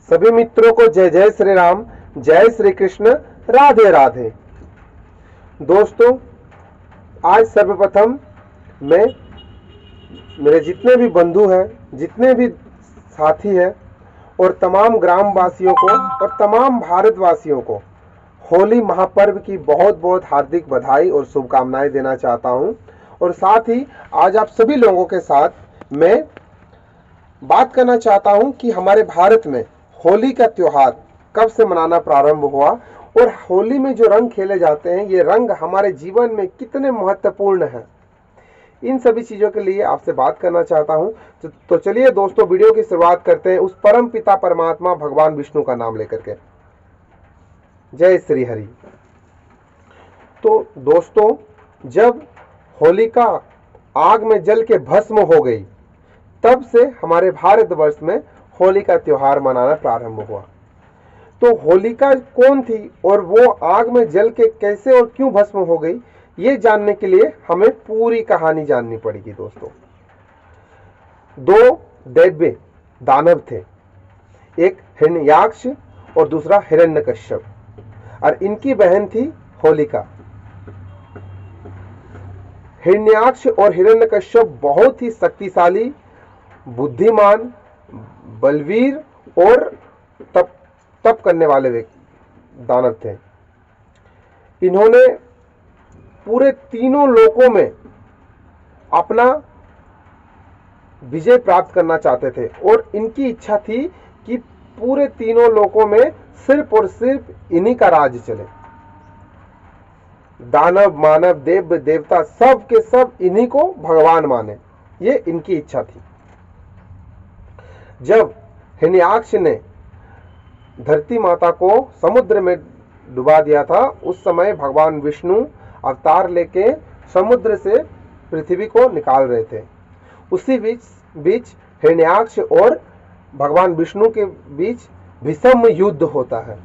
सभी मित्रों को जय जय श्री राम, जय श्री कृष्ण, राधे राधे। दोस्तों, आज सर्वप्रथम मैं मेरे जितने भी बंधु हैं, जितने भी साथी हैं और तमाम ग्रामवासियों को और तमाम भारतवासियों को होली महापर्व की बहुत बहुत हार्दिक बधाई और शुभकामनाएं देना चाहता हूं। और साथ ही आज आप सभी लोगों के साथ मैं बात करना चाहता हूं कि हमारे भारत में होली का त्योहार कब से मनाना प्रारंभ हुआ और होली में जो रंग खेले जाते हैं, ये रंग हमारे जीवन में कितने महत्वपूर्ण हैं। इन सभी चीजों के लिए आपसे बात करना चाहता हूं। तो चलिए दोस्तों, वीडियो की शुरुआत करते हैं उस परम पिता परमात्मा भगवान विष्णु का नाम लेकर के। जय श्री हरि। तो दोस्तों, जब होलिका आग में जल के भस्म हो गई, तब से हमारे भारतवर्ष में होली का त्योहार मनाना प्रारंभ हुआ। तो होलिका कौन थी और वो आग में जल के कैसे और क्यों भस्म हो गई, ये जानने के लिए हमें पूरी कहानी जाननी पड़ेगी। दोस्तों, दो दैत्य दानव थे, एक हिरण्याक्ष और दूसरा हिरण्यकश्यप, और इनकी बहन थी होलिका। हिरण्याक्ष और हिरण्यकश्यप बहुत ही शक्तिशाली, बुद्धिमान, बलवीर और तप करने वाले दानव थे। इन्होंने पूरे तीनों लोकों में अपना विजय प्राप्त करना चाहते थे और इनकी इच्छा थी कि पूरे तीनों लोकों में सिर्फ और सिर्फ इन्हीं का राज चले। दानव, मानव, देव, देवता सब के सब इन्हीं को भगवान माने, ये इनकी इच्छा थी। जब हिरण्याक्ष ने धरती माता को समुद्र में डुबा दिया था, उस समय भगवान विष्णु अवतार लेके समुद्र से पृथ्वी को निकाल रहे थे। उसी बीच हिरण्याक्ष और भगवान विष्णु के बीच भीषण युद्ध होता है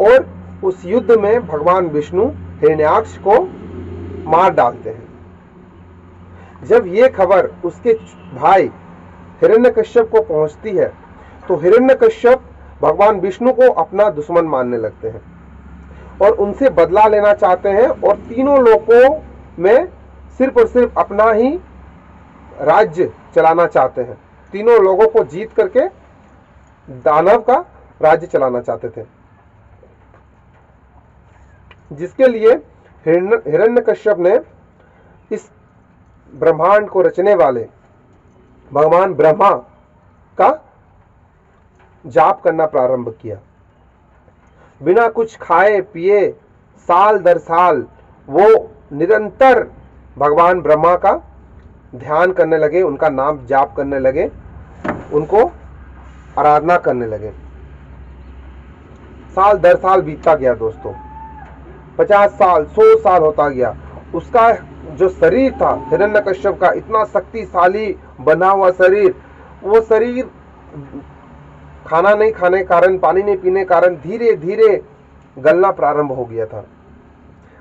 और उस युद्ध में भगवान विष्णु हिरण्याक्ष को मार डालते हैं। जब ये खबर उसके भाई हिरण्यकश्यप को पहुंचती है, तो हिरण्यकश्यप भगवान विष्णु को अपना दुश्मन मानने लगते हैं और उनसे बदला लेना चाहते हैं और तीनों लोकों में सिर्फ और सिर्फ अपना ही राज्य चलाना चाहते हैं। तीनों लोगों को जीत करके दानव का राज्य चलाना चाहते थे, जिसके लिए हिरण्यकश्यप ने इस ब्रह्मांड को रचने वाले भगवान ब्रह्मा का जाप करना प्रारंभ किया। बिना कुछ खाए पिए साल दर साल वो निरंतर भगवान ब्रह्मा का ध्यान करने लगे, उनका नाम जाप करने लगे, उनको आराधना करने लगे। साल दर साल बीतता गया दोस्तों, 50 साल, 100 साल होता गया। उसका जो शरीर था हिरण्यकश्यप का, इतना शक्तिशाली बना हुआ शरीर, वो शरीर खाना नहीं खाने के कारण, पानी नहीं पीने के कारण धीरे धीरे गलना प्रारंभ हो गया था।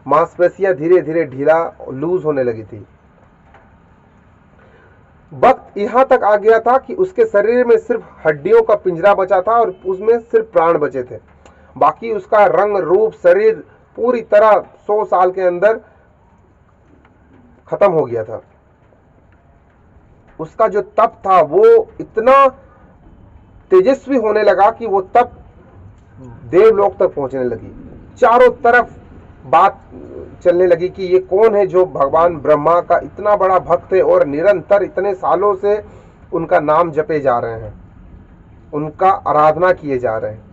मांसपेशियां धीरे धीरे ढीला, लूज होने लगी थी। वक्त यहां तक आ गया था कि उसके शरीर में सिर्फ हड्डियों का पिंजरा बचा था और उसमें सिर्फ प्राण बचे थे। बाकी उसका रंग रूप शरीर पूरी तरह 100 साल के अंदर खत्म हो गया था। उसका जो तप था वो इतना तेजस्वी होने लगा कि वो तप देवलोक तक पहुंचने लगी। चारों तरफ बात चलने लगी कि ये कौन है जो भगवान ब्रह्मा का इतना बड़ा भक्त है और निरंतर इतने सालों से उनका नाम जपे जा रहे हैं, उनका आराधना किए जा रहे हैं।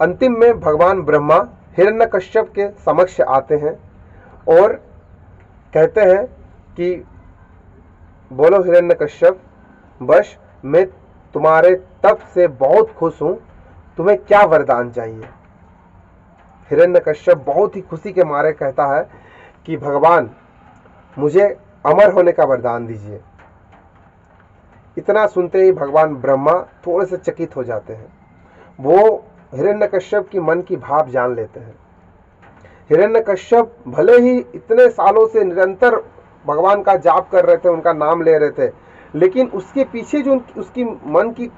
अंतिम में भगवान ब्रह्मा हिरण्यकश्यप के समक्ष आते हैं और कहते हैं कि बोलो हिरण्यकश्यप, बस मैं तुम्हारे तप से बहुत खुश हूं, तुम्हें क्या वरदान चाहिए। हिरण्यकश्यप बहुत ही खुशी के मारे कहता है कि भगवान, मुझे अमर होने का वरदान दीजिए। इतना सुनते ही भगवान ब्रह्मा थोड़े से चकित हो जाते हैं। वो हिरण्यकश्यप की मन की भाव जान लेते हैं। हिरण्यकश्यप भले ही इतने सालों से निरंतर भगवान का जाप कर रहे थे, उनका नाम ले रहे थे, लेकिन उसके पीछे जो उसकी मन की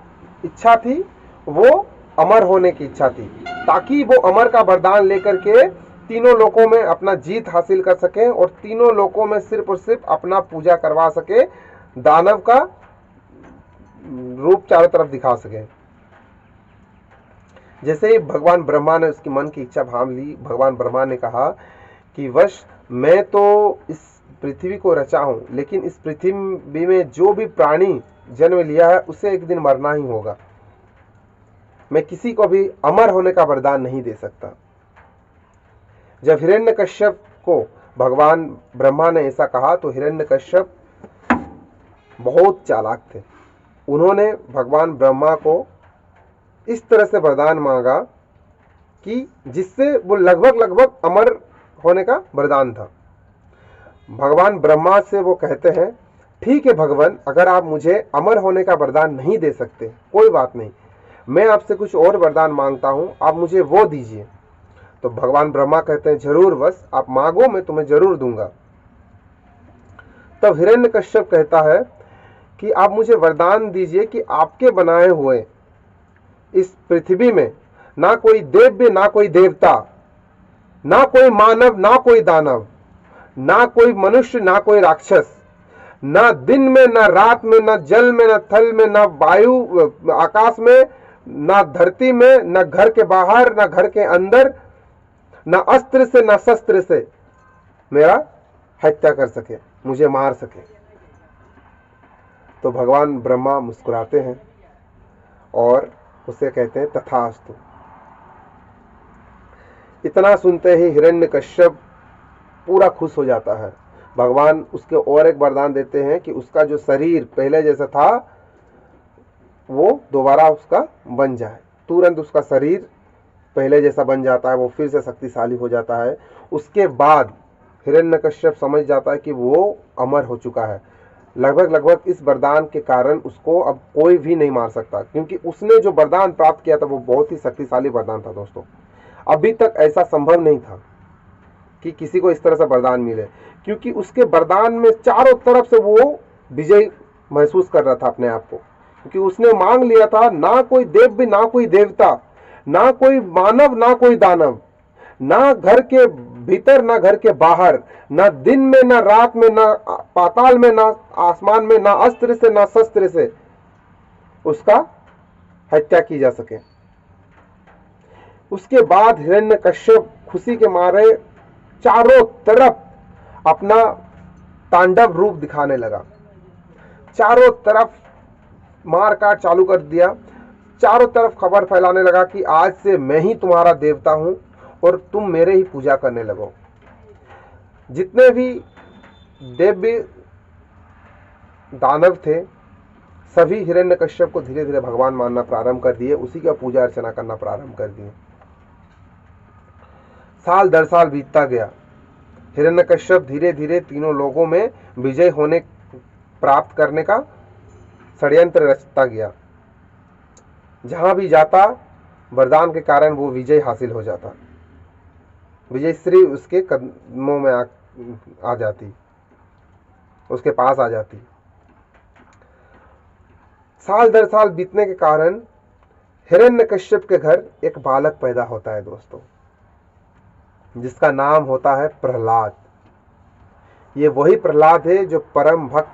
इच्छा थी वो अमर होने की इच्छा थी, ताकि वो अमर का वरदान लेकर के तीनों लोकों में अपना जीत हासिल कर सके और तीनों लोकों में सिर्फ और सिर्फ अपना पूजा करवा सके, दानव का रूप चारों तरफ दिखा सके। जैसे ही भगवान ब्रह्मा ने उसकी मन की इच्छा भांप ली, भगवान ब्रह्मा ने कहा कि वश मैं तो इस पृथ्वी को रचा हूं, लेकिन इस पृथ्वी में जो भी प्राणी जन्म लिया है उसे एक दिन मरना ही होगा। मैं किसी को भी अमर होने का वरदान नहीं दे सकता। जब हिरण्यकश्यप को भगवान ब्रह्मा ने ऐसा कहा तो हिरण्यकश्यप बहुत चालाक थे। उन्होंने भगवान ब्रह्मा को इस तरह से वरदान मांगा कि जिससे वो लगभग अमर होने का वरदान था। भगवान ब्रह्मा से वो कहते हैं, ठीक है भगवान, अगर आप मुझे अमर होने का वरदान नहीं दे सकते कोई बात नहीं, मैं आपसे कुछ और वरदान मांगता हूं, आप मुझे वो दीजिए। तो भगवान ब्रह्मा कहते हैं, जरूर बस आप मांगो, मैं तुम्हें जरूर दूंगा। तब हिरण्यकश्यप कहता है कि आप मुझे वरदान दीजिए कि आपके बनाए हुए इस पृथ्वी में ना कोई देव्य, ना कोई देवता, ना कोई मानव, ना कोई दानव, ना कोई मनुष्य, ना कोई राक्षस, ना दिन में, ना रात में, ना जल में, ना थल में, ना वायु आकाश में, ना धरती में, ना घर के बाहर, ना घर के अंदर, ना अस्त्र से, ना शस्त्र से मेरा हत्या कर सके, मुझे मार सके। तो भगवान ब्रह्मा मुस्कुराते हैं और उसे कहते हैं तथास्तु। इतना सुनते ही हिरण्यकश्यप पूरा खुश हो जाता है। भगवान उसके और एक वरदान देते हैं कि उसका जो शरीर पहले जैसा था वो दोबारा उसका बन जाए। तुरंत उसका शरीर पहले जैसा बन जाता है, वो फिर से शक्तिशाली हो जाता है। उसके बाद हिरण्यकश्यप समझ जाता है कि वो अमर हो चुका है। लगभग इस वरदान के कारण उसको अब कोई भी नहीं मार सकता, क्योंकि उसने जो वरदान प्राप्त किया था वो बहुत ही शक्तिशाली वरदान था दोस्तों। अभी तक ऐसा संभव नहीं था कि किसी को इस तरह से वरदान मिले, क्योंकि उसके वरदान में चारों तरफ से वो विजय महसूस कर रहा था अपने आप को, क्योंकि उसने मांग लिया था ना कोई देव, ना कोई देवता, ना कोई मानव, ना कोई दानव, ना घर के भीतर, ना घर के बाहर, ना दिन में, ना रात में, ना पाताल में, ना आसमान में, ना अस्त्र से, ना शस्त्र से उसका हत्या की जा सके। उसके बाद हिरण्यकश्यप खुशी के मारे चारों तरफ अपना तांडव रूप दिखाने लगा। चारों तरफ मार काट चालू कर दिया। चारों तरफ खबर फैलाने लगा कि आज से मैं ही तुम्हारा देवता हूं और तुम मेरे ही पूजा करने लगो। जितने भी देव्य दानव थे सभी हिरण्यकश्यप को धीरे धीरे भगवान मानना प्रारंभ कर दिए, उसी का पूजा अर्चना करना प्रारंभ कर दिए। साल दर साल बीतता गया। हिरण्यकश्यप धीरे धीरे तीनों लोगों में विजय होने प्राप्त करने का षड्यंत्र रचता गया। जहां भी जाता वरदान के कारण वो विजय हासिल हो जाता। विजय श्री उसके कदमों में आ जाती, उसके पास आ जाती। साल दर साल बीतने के कारण हिरण्यकश्यप के घर एक बालक पैदा होता है दोस्तों, जिसका नाम होता है प्रहलाद। ये वही प्रहलाद है जो परम भक्त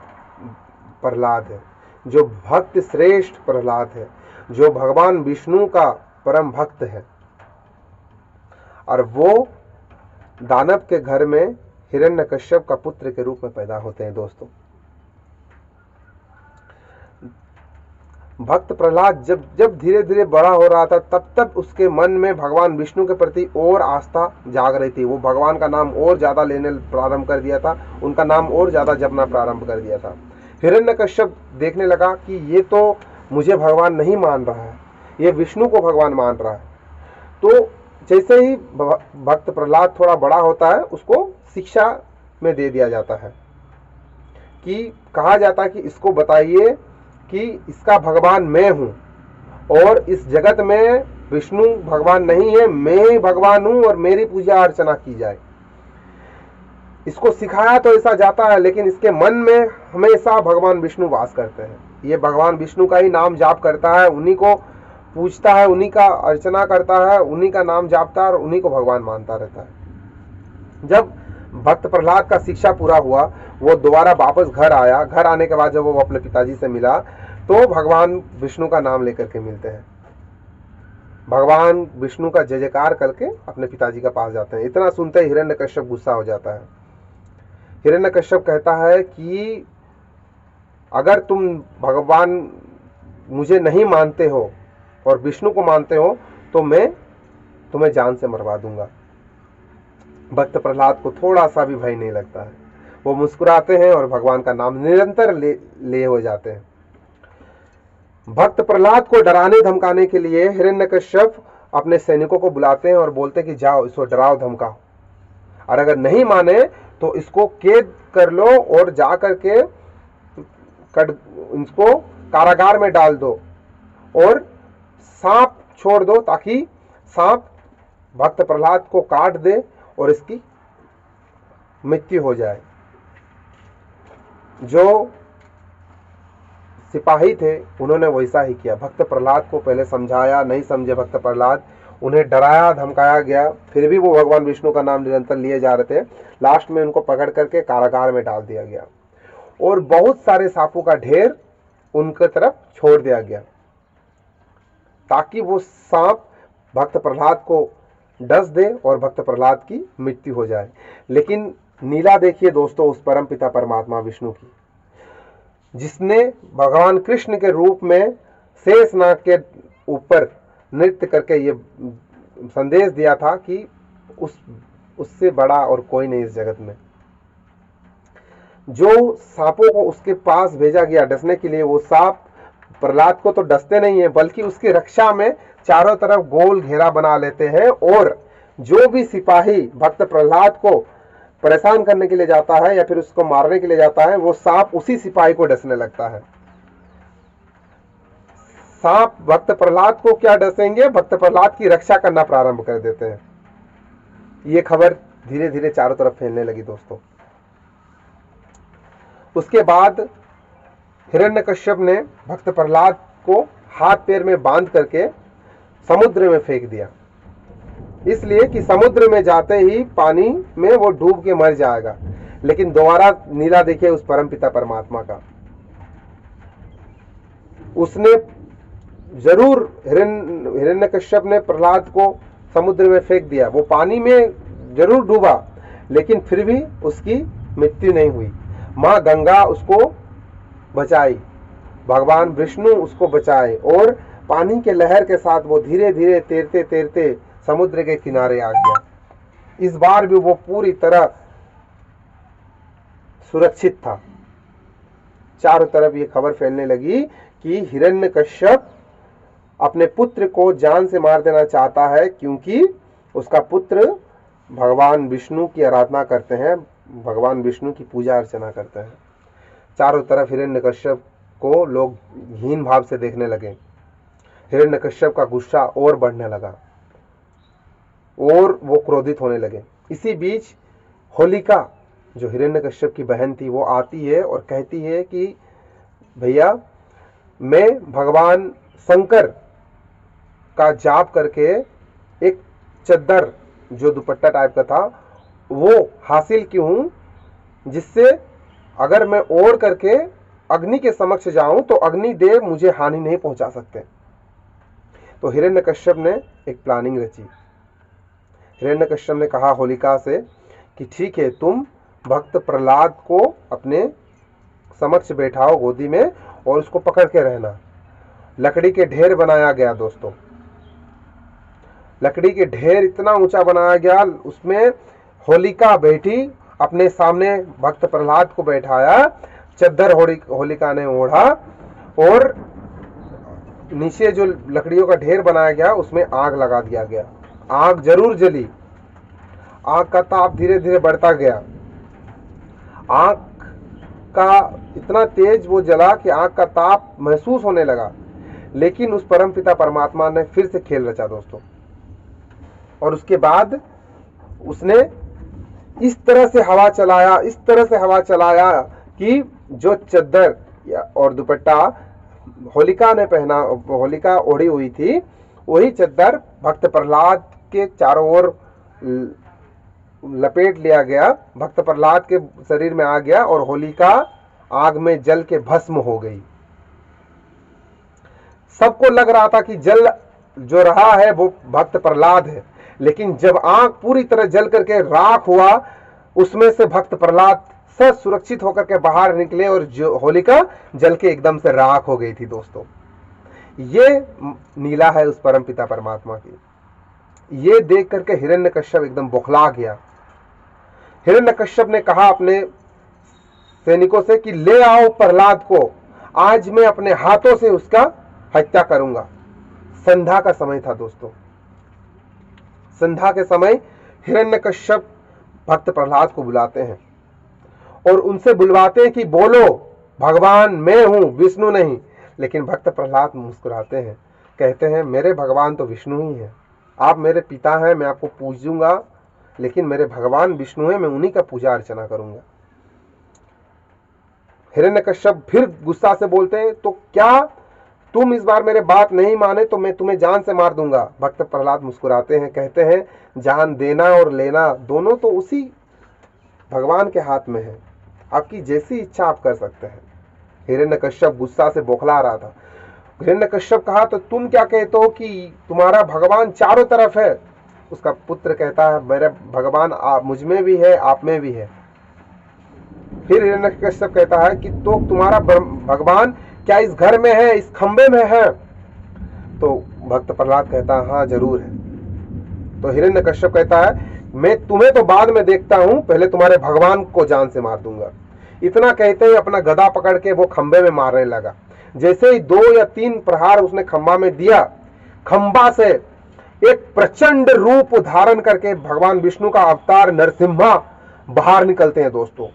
प्रहलाद है, जो भक्त श्रेष्ठ प्रहलाद है, जो भगवान विष्णु का परम भक्त है। और वो दानव के घर में हिरण्यकश्यप का पुत्र के रूप में पैदा होते हैं दोस्तों। भक्त प्रहलाद जब धीरे धीरे बड़ा हो रहा था तब उसके मन में भगवान विष्णु के प्रति और आस्था जाग रही थी। वो भगवान का नाम और ज्यादा लेने प्रारंभ कर दिया था, उनका नाम और ज्यादा जपना प्रारंभ कर दिया था। हिरण्यकश्यप देखने लगा कि ये तो मुझे भगवान नहीं मान रहा है, ये विष्णु को भगवान मान रहा है। तो जैसे ही भक्त प्रहलाद थोड़ा बड़ा होता है उसको शिक्षा में दे दिया जाता है कि कहा जाता है कि इसको बताइए कि इसका भगवान मैं हूं और इस जगत में विष्णु भगवान नहीं है, मैं ही भगवान हूं और मेरी पूजा अर्चना की जाए। इसको सिखाया तो ऐसा जाता है, लेकिन इसके मन में हमेशा भगवान विष्णु वास करते हैं। ये भगवान विष्णु का ही नाम जाप करता है, उन्हीं को पूजता है, उन्हीं का अर्चना करता है, उन्हीं का नाम जापता है और उन्हीं को भगवान मानता रहता है। जब भक्त प्रहलाद का शिक्षा पूरा हुआ, वो दोबारा वापस घर आया। घर आने के बाद जब वो अपने पिताजी से मिला तो भगवान विष्णु का नाम लेकर के मिलते हैं, भगवान विष्णु का जय जयकार करके अपने पिताजी का पास जाते हैं। इतना सुनते ही हिरण्यकश्यप गुस्सा हो जाता है। हिरण्यकश्यप कहता है कि अगर तुम भगवान मुझे नहीं मानते हो और विष्णु को मानते हो तो मैं तुम्हें जान से मरवा दूंगा। भक्त प्रहलाद को थोड़ा सा भी भय नहीं लगता है, वो मुस्कुराते हैं और भगवान का नाम निरंतर ले हो जाते हैं। भक्त प्रहलाद को डराने धमकाने के लिए हिरण्यकश्यप अपने सैनिकों को बुलाते हैं और बोलते हैं कि जाओ इसको डराओ धमकाओ, और अगर नहीं माने तो इसको कैद कर लो और जा करके इसको कारागार में डाल दो और सांप छोड़ दो ताकि सांप भक्त प्रहलाद को काट दे और इसकी मृत्यु हो जाए। जो सिपाही थे उन्होंने वैसा ही किया। भक्त प्रहलाद को पहले समझाया, नहीं समझे भक्त प्रहलाद, उन्हें डराया धमकाया गया, फिर भी वो भगवान विष्णु का नाम निरंतर लिए जा रहे थे। लास्ट में उनको पकड़ करके कारागार में डाल दिया गया और बहुत सारे सांपों का ढेर उनके तरफ छोड़ दिया गया ताकि वो सांप भक्त प्रहलाद को डस दे और भक्त प्रहलाद की मृत्यु हो जाए। लेकिन नीला देखिए दोस्तों, उस परम पिता परमात्मा विष्णु की, जिसने भगवान कृष्ण के रूप में शेषनाग के ऊपर नृत्य करके ये संदेश दिया था कि उससे बड़ा और कोई नहीं इस जगत में। जो सांपों को उसके पास भेजा गया डसने के लिए, वो सांप प्रहलाद को तो डसते नहीं है बल्कि उसकी रक्षा में चारों तरफ गोल घेरा बना लेते हैं, और जो भी सिपाही भक्त प्रहलाद को परेशान करने के लिए जाता है या फिर उसको मारने के लिए जाता है, वो सांप उसी सिपाही को डसने लगता है। सांप भक्त प्रहलाद को क्या डसेंगे, भक्त प्रहलाद की रक्षा करना प्रारंभ कर देते हैं। ये खबर धीरे धीरे चारों तरफ फैलने लगी दोस्तों। उसके बाद हिरण्यकश्यप ने भक्त प्रहलाद को हाथ पैर में बांध करके समुद्र में फेंक दिया, इसलिए कि समुद्र में जाते ही पानी में वो डूब के मर जाएगा। लेकिन दोबारा नीला देखिए उस परमपिता परमात्मा का, उसने जरूर हिरण्यकश्यप ने प्रहलाद को समुद्र में फेंक दिया, वो पानी में जरूर डूबा लेकिन फिर भी उसकी मृत्यु नहीं हुई। माँ गंगा उसको बचाई, भगवान विष्णु उसको बचाए और पानी के लहर के साथ वो धीरे धीरे तैरते तैरते समुद्र के किनारे आ गया। इस बार भी वो पूरी तरह सुरक्षित था। चारों तरफ ये खबर फैलने लगी कि हिरण्यकश्यप अपने पुत्र को जान से मार देना चाहता है, क्योंकि उसका पुत्र भगवान विष्णु की आराधना करते हैं, भगवान विष्णु की पूजा अर्चना करते हैं। चारों तरफ हिरण्यकश्यप को लोग हीन भाव से देखने लगे। हिरण्यकश्यप का गुस्सा और बढ़ने लगा और वो क्रोधित होने लगे। इसी बीच होलिका जो हिरण्यकश्यप की बहन थी वो आती है और कहती है कि भैया, मैं भगवान शंकर का जाप करके एक चद्दर जो दुपट्टा टाइप का था वो हासिल की हूं, जिससे अगर मैं ओढ़ करके अग्नि के समक्ष जाऊं तो अग्निदेव मुझे हानि नहीं पहुंचा सकते। तो हिरण्यकश्यप ने एक प्लानिंग रची। हिरण्यकश्यप ने कहा होलिका से कि ठीक है, तुम भक्त प्रहलाद को अपने समक्ष बैठाओ गोदी में और उसको पकड़ के रहना। लकड़ी के ढेर बनाया गया दोस्तों, लकड़ी के ढेर इतना ऊंचा बनाया गया, उसमें होलिका बैठी, अपने सामने भक्त प्रहलाद को बैठाया, चद्दर होलिका ने ओढ़ा और नीचे जो लकड़ियों का ढेर बनाया गया उसमें आग लगा दिया गया। आग जरूर जली, आग का ताप धीरे धीरे बढ़ता गया। आग का इतना तेज वो जला कि आग का ताप महसूस होने लगा। लेकिन उस परमपिता परमात्मा ने फिर से खेल रचा दोस्तों, और उसके बाद उसने इस तरह से हवा चलाया, इस तरह से हवा चलाया कि जो चद्दर और दुपट्टा होलिका ओढ़ी हुई थी, वही चद्दर भक्त प्रहलाद के चारों ओर लपेट लिया गया, भक्त प्रहलाद के शरीर में आ गया और होलिका आग में जल के भस्म हो गई। सबको लग रहा था कि जल जो रहा है वो भक्त प्रहलाद है, लेकिन जब आग पूरी तरह जल करके राख हुआ, उसमें से भक्त प्रहलाद सब सुरक्षित होकर के बाहर निकले और जो होलिका जल के एकदम से राख हो गई थी। दोस्तों, ये नीला है उस परमपिता परमात्मा की। ये देख करके हिरण्यकश्यप एकदम बौखला गया। हिरण्यकश्यप ने कहा अपने सैनिकों से कि ले आओ प्रहलाद को, आज मैं अपने हाथों से उसका हत्या करूंगा। संध्या का समय था दोस्तों। संध्या के समय हिरण्यकश्यप भक्त प्रहलाद को बुलाते हैं और उनसे बुलवाते हैं कि बोलो भगवान मैं हूं, विष्णु नहीं। लेकिन भक्त प्रहलाद मुस्कुराते हैं, कहते हैं मेरे भगवान तो विष्णु ही है, आप मेरे पिता हैं, मैं आपको पूजूंगा, लेकिन मेरे भगवान विष्णु है, मैं उन्हीं का पूजा अर्चना करूंगा। हिरण्यकश्यप फिर गुस्सा से बोलते हैं, तो क्या तुम इस बार मेरे बात नहीं माने तो मैं तुम्हें जान से मार दूंगा। भक्त प्रहलाद मुस्कुराते हैं, कहते हैं जान देना और लेना दोनों तो उसी भगवान के हाथ में है, आपकी जैसी इच्छा आप कर सकते हैं। हिरण्यकश्यप गुस्सा से बौखला रहा था। हिरण्यकश्यप कहा, तो तुम क्या कहते हो कि तुम्हारा भगवान चारों तरफ है? उसका पुत्र कहता है मेरा भगवान मुझ में भी है, आप में भी है। फिर हिरण्यकश्यप कहता है कि तो तुम्हारा भगवान क्या इस घर में है, इस खंबे में है? तो भक्त प्रहलाद कहता है हाँ जरूर है। तो हिरण्यकश्यप कहता है मैं तुम्हें तो बाद में देखता हूं, पहले तुम्हारे भगवान को जान से मार दूंगा। इतना कहते ही अपना गदा पकड़ के वो खंबे में मारने लगा। जैसे ही 2 या 3 प्रहार उसने खंबा में दिया, खंबा से एक प्रचंड रूप धारण करके भगवान विष्णु का अवतार नरसिम्हा बाहर निकलते हैं। दोस्तों,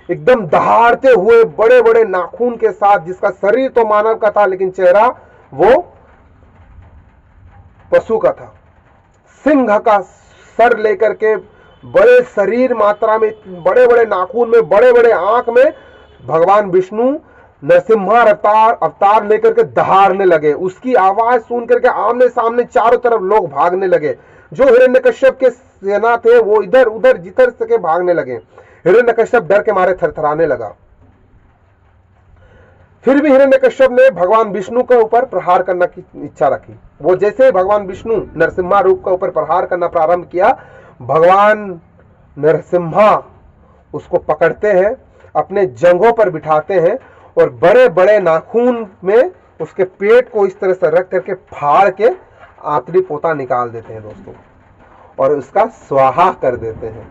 एकदम दहाड़ते हुए बड़े बड़े नाखून के साथ, जिसका शरीर तो मानव का था लेकिन चेहरा वो पशु का था। सिंह का सर लेकर के बड़े शरीर मात्रा में, बड़े बड़े नाखून में, बड़े बड़े आंख में भगवान विष्णु नरसिम्हा अवतार लेकर के दहाड़ने लगे। उसकी आवाज सुन करके आमने सामने चारों तरफ लोग भागने लगे। जो हिरण्यकश्यप के सेना थे वो इधर उधर जिधर सके भागने लगे। हिरण्यकश्यप डर के मारे थरथराने लगा। फिर भी हिरण्यकश्यप ने भगवान विष्णु के ऊपर प्रहार करने की इच्छा रखी। वो जैसे ही भगवान विष्णु नरसिम्हा रूप के ऊपर प्रहार करना प्रारंभ किया, भगवान नरसिम्हा उसको पकड़ते हैं, अपने जंघों पर बिठाते हैं और बड़े बड़े नाखून में उसके पेट को इस तरह से रख करके फाड़ के आंतरी पोता निकाल देते हैं दोस्तों, और उसका स्वाहा कर देते हैं।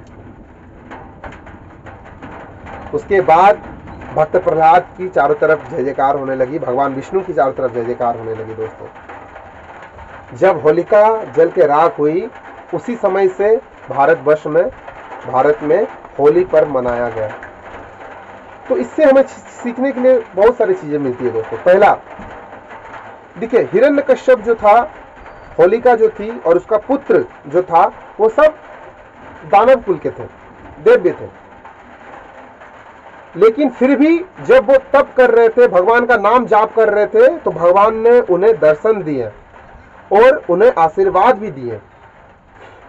उसके बाद भक्त प्रहलाद की चारों तरफ जय जयकार होने लगी, भगवान विष्णु की चारों तरफ जय जयकार होने लगी। दोस्तों, जब होलिका जल के राख हुई, उसी समय से भारत में होली पर्व मनाया गया। तो इससे हमें सीखने के लिए बहुत सारी चीजें मिलती है दोस्तों। पहला देखिए, हिरण्यकश्यप जो था, होलिका जो थी और उसका पुत्र जो था, वो सब दानव कुल के थे, देव्य थे। लेकिन फिर भी जब वो तप कर रहे थे, भगवान का नाम जाप कर रहे थे, तो भगवान ने उन्हें दर्शन दिए और उन्हें आशीर्वाद भी दिए।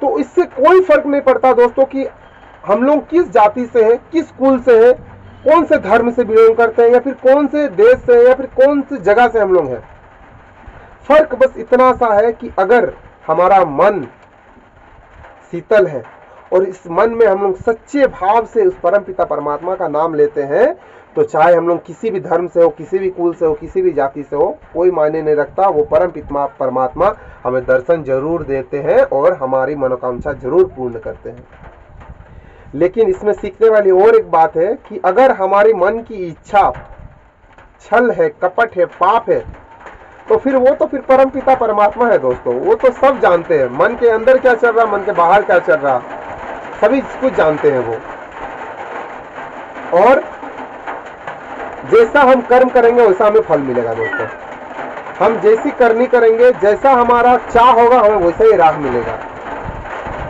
तो इससे कोई फर्क नहीं पड़ता दोस्तों कि हम लोग किस जाति से हैं, किस कुल से हैं, कौन से धर्म से बिलोंग करते हैं, या फिर कौन से देश से हैं, या फिर कौन सी जगह से हम लोग हैं। फर्क बस इतना सा है कि अगर हमारा मन शीतल है और इस मन में हम लोग सच्चे भाव से उस परमपिता परमात्मा का नाम लेते हैं, तो चाहे हम लोग किसी भी धर्म से हो, किसी भी कुल से हो, किसी भी जाति से हो, कोई मायने नहीं रखता। वो परमपिता परमात्मा हमें दर्शन जरूर देते हैं और हमारी मनोकांक्षा जरूर पूर्ण करते हैं। लेकिन इसमें सीखने वाली और एक बात है कि अगर हमारी मन की इच्छा छल है, कपट है, पाप है, तो फिर परमपिता परमात्मा है दोस्तों। वो तो सब जानते हैं, मन के अंदर क्या चल रहा, मन के बाहर क्या चल रहा, सभी कुछ जानते हैं वो। और जैसा हम कर्म करेंगे वैसा हमें फल मिलेगा दोस्तों। हम जैसी करनी करेंगे, जैसा हमारा चाह होगा, हमें वैसा ही राह मिलेगा।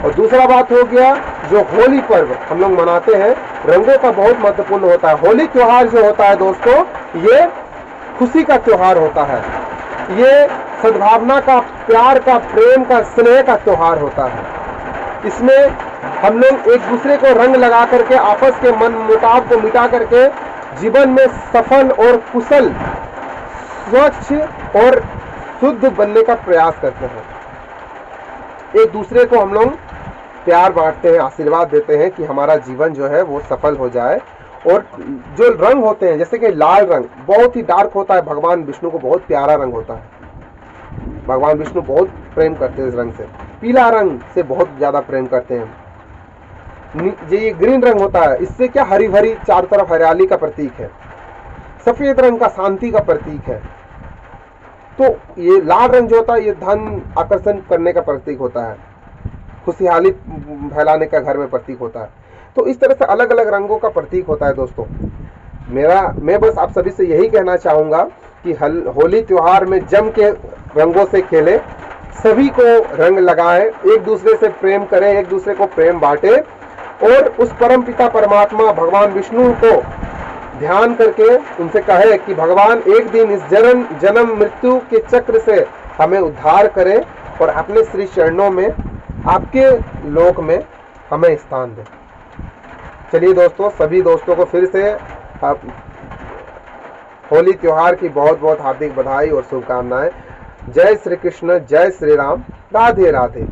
और दूसरा बात हो गया, जो होली पर्व हम लोग मनाते हैं, रंगों का बहुत महत्वपूर्ण होता है। होली त्योहार जो होता है दोस्तों, ये खुशी का त्योहार होता है, ये सद्भावना का, प्यार का, प्रेम का, स्नेह का त्योहार होता है। इसमें हम लोग एक दूसरे को रंग लगा करके, आपस के मन मुटाव को मिटा करके जीवन में सफल और कुशल, स्वच्छ और शुद्ध बनने का प्रयास करते हैं। एक दूसरे को हम लोग प्यार बांटते हैं, आशीर्वाद देते हैं कि हमारा जीवन जो है वो सफल हो जाए। और जो रंग होते हैं, जैसे कि लाल रंग बहुत ही डार्क होता है, भगवान विष्णु को बहुत प्यारा रंग होता है, भगवान विष्णु बहुत प्रेम करते हैं इस रंग से। पीला रंग से बहुत ज्यादा प्रेम करते हैं। ये ग्रीन रंग होता है, इससे क्या हरी भरी चारों तरफ हरियाली का प्रतीक है। सफेद रंग का शांति का प्रतीक है। तो ये लाल रंग जो होता है ये धन आकर्षण करने का प्रतीक होता है, खुशहाली फैलाने का घर में प्रतीक होता है। तो इस तरह से अलग अलग रंगों का प्रतीक होता है दोस्तों। मैं बस आप सभी से यही कहना चाहूंगा कि होली त्योहार में जम के रंगों से खेलें, सभी को रंग लगाएं, एक दूसरे से प्रेम करें, एक दूसरे को प्रेम बांटे और उस परम पिता परमात्मा भगवान विष्णु को ध्यान करके उनसे कहे कि भगवान एक दिन इस जन्म मृत्यु के चक्र से हमें उद्धार करें और अपने श्री चरणों में, आपके लोक में हमें स्थान दें। चलिए दोस्तों, सभी दोस्तों को फिर से होली त्योहार की बहुत बहुत हार्दिक बधाई और शुभकामनाएं। जय श्री कृष्ण, जय श्री राम, राधे राधे।